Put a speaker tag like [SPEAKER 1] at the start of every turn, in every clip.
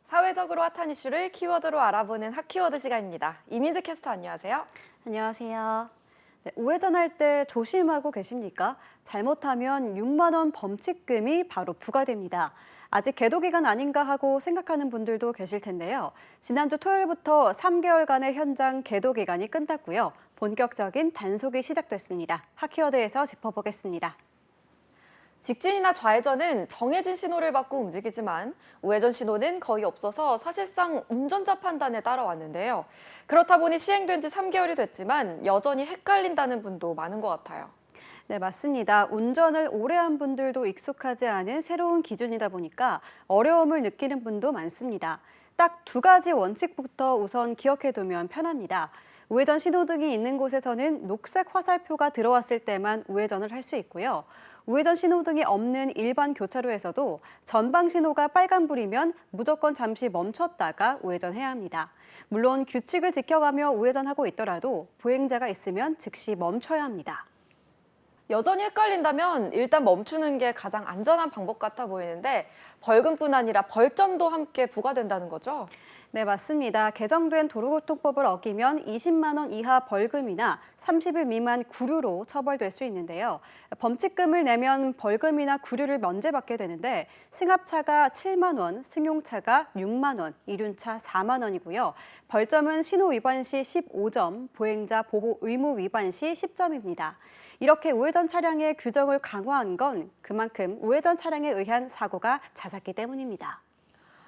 [SPEAKER 1] 사회적으로 핫한 이슈를 키워드로 알아보는 핫키워드 시간입니다. 이민재 캐스터 안녕하세요.
[SPEAKER 2] 안녕하세요. 네, 우회전할 때 조심하고 계십니까? 잘못하면 6만 원 범칙금이 바로 부과됩니다. 아직 계도 기간 아닌가 하고 생각하는 분들도 계실 텐데요. 지난주 토요일부터 3개월간의 현장 계도 기간이 끝났고요. 본격적인 단속이 시작됐습니다. 핫키워드에서 짚어보겠습니다.
[SPEAKER 1] 직진이나 좌회전은 정해진 신호를 받고 움직이지만 우회전 신호는 거의 없어서 사실상 운전자 판단에 따라왔는데요. 그렇다 보니 시행된 지 3개월이 됐지만 여전히 헷갈린다는 분도 많은 것 같아요.
[SPEAKER 2] 네, 맞습니다. 운전을 오래 한 분들도 익숙하지 않은 새로운 기준이다 보니까 어려움을 느끼는 분도 많습니다. 딱 두 가지 원칙부터 우선 기억해두면 편합니다. 우회전 신호등이 있는 곳에서는 녹색 화살표가 들어왔을 때만 우회전을 할 수 있고요. 우회전 신호등이 없는 일반 교차로에서도 전방 신호가 빨간불이면 무조건 잠시 멈췄다가 우회전해야 합니다. 물론 규칙을 지켜가며 우회전하고 있더라도 보행자가 있으면 즉시 멈춰야 합니다.
[SPEAKER 1] 여전히 헷갈린다면 일단 멈추는 게 가장 안전한 방법 같아 보이는데 벌금뿐 아니라 벌점도 함께 부과된다는 거죠?
[SPEAKER 2] 네, 맞습니다. 개정된 도로교통법을 어기면 20만 원 이하 벌금이나 30일 미만 구류로 처벌될 수 있는데요. 범칙금을 내면 벌금이나 구류를 면제받게 되는데 승합차가 7만 원, 승용차가 6만 원, 이륜차 4만 원이고요. 벌점은 신호 위반 시 15점, 보행자 보호 의무 위반 시 10점입니다. 이렇게 우회전 차량의 규정을 강화한 건 그만큼 우회전 차량에 의한 사고가 잦았기 때문입니다.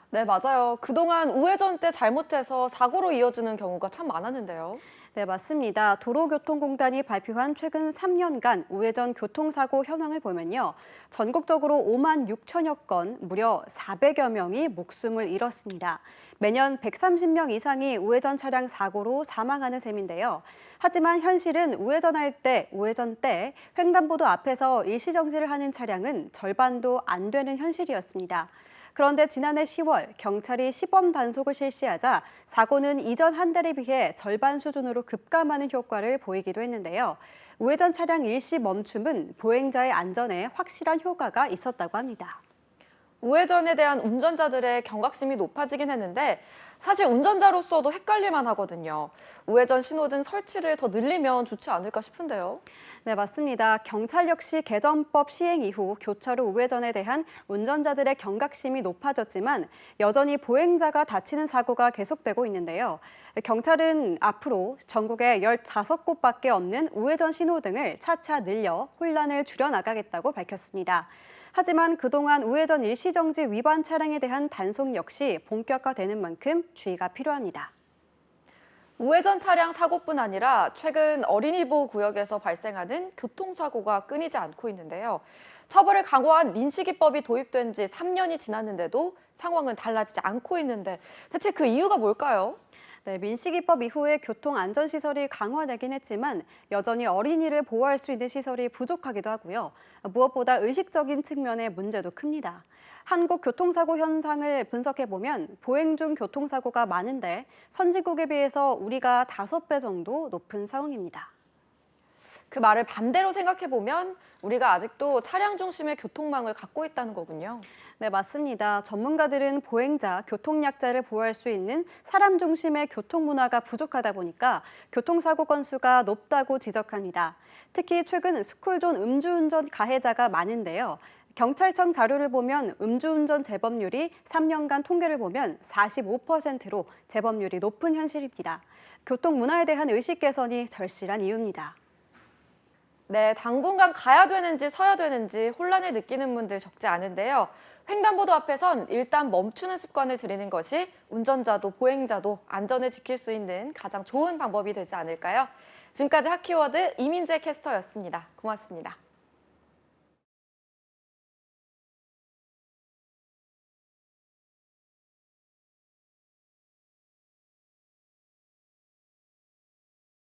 [SPEAKER 1] 네, 맞아요. 그동안 우회전 때 잘못해서 사고로 이어지는 경우가 참 많았는데요.
[SPEAKER 2] 네, 맞습니다. 도로교통공단이 발표한 최근 3년간 우회전 교통사고 현황을 보면요. 전국적으로 5만 6천여 건, 무려 400여 명이 목숨을 잃었습니다. 매년 130명 이상이 우회전 차량 사고로 사망하는 셈인데요. 하지만 현실은 우회전 때 횡단보도 앞에서 일시정지를 하는 차량은 절반도 안 되는 현실이었습니다. 그런데 지난해 10월 경찰이 시범 단속을 실시하자 사고는 이전 한 달에 비해 절반 수준으로 급감하는 효과를 보이기도 했는데요. 우회전 차량 일시 멈춤은 보행자의 안전에 확실한 효과가 있었다고 합니다.
[SPEAKER 1] 우회전에 대한 운전자들의 경각심이 높아지긴 했는데 사실 운전자로서도 헷갈릴만 하거든요. 우회전 신호등 설치를 더 늘리면 좋지 않을까 싶은데요.
[SPEAKER 2] 네, 맞습니다. 경찰 역시 개정법 시행 이후 교차로 우회전에 대한 운전자들의 경각심이 높아졌지만 여전히 보행자가 다치는 사고가 계속되고 있는데요. 경찰은 앞으로 전국에 15곳밖에 없는 우회전 신호등을 차차 늘려 혼란을 줄여나가겠다고 밝혔습니다. 하지만 그동안 우회전 일시정지 위반 차량에 대한 단속 역시 본격화되는 만큼 주의가 필요합니다.
[SPEAKER 1] 우회전 차량 사고뿐 아니라 최근 어린이 보호 구역에서 발생하는 교통사고가 끊이지 않고 있는데요. 처벌을 강화한 민식이법이 도입된 지 3년이 지났는데도 상황은 달라지지 않고 있는데 대체 그 이유가 뭘까요?
[SPEAKER 2] 네, 민식이법 이후에 교통안전시설이 강화되긴 했지만 여전히 어린이를 보호할 수 있는 시설이 부족하기도 하고요. 무엇보다 의식적인 측면의 문제도 큽니다. 한국 교통사고 현상을 분석해보면 보행 중 교통사고가 많은데 선진국에 비해서 우리가 5배 정도 높은 상황입니다.
[SPEAKER 1] 그 말을 반대로 생각해보면 우리가 아직도 차량 중심의 교통망을 갖고 있다는 거군요.
[SPEAKER 2] 네, 맞습니다. 전문가들은 보행자, 교통약자를 보호할 수 있는 사람 중심의 교통문화가 부족하다 보니까 교통사고 건수가 높다고 지적합니다. 특히 최근 스쿨존 음주운전 가해자가 많은데요. 경찰청 자료를 보면 음주운전 재범률이 3년간 통계를 보면 45%로 재범률이 높은 현실입니다. 교통문화에 대한 의식 개선이 절실한 이유입니다.
[SPEAKER 1] 네, 당분간 가야 되는지 서야 되는지 혼란을 느끼는 분들 적지 않은데요. 횡단보도 앞에선 일단 멈추는 습관을 들이는 것이 운전자도 보행자도 안전을 지킬 수 있는 가장 좋은 방법이 되지 않을까요? 지금까지 핫키워드 이민재 캐스터였습니다. 고맙습니다.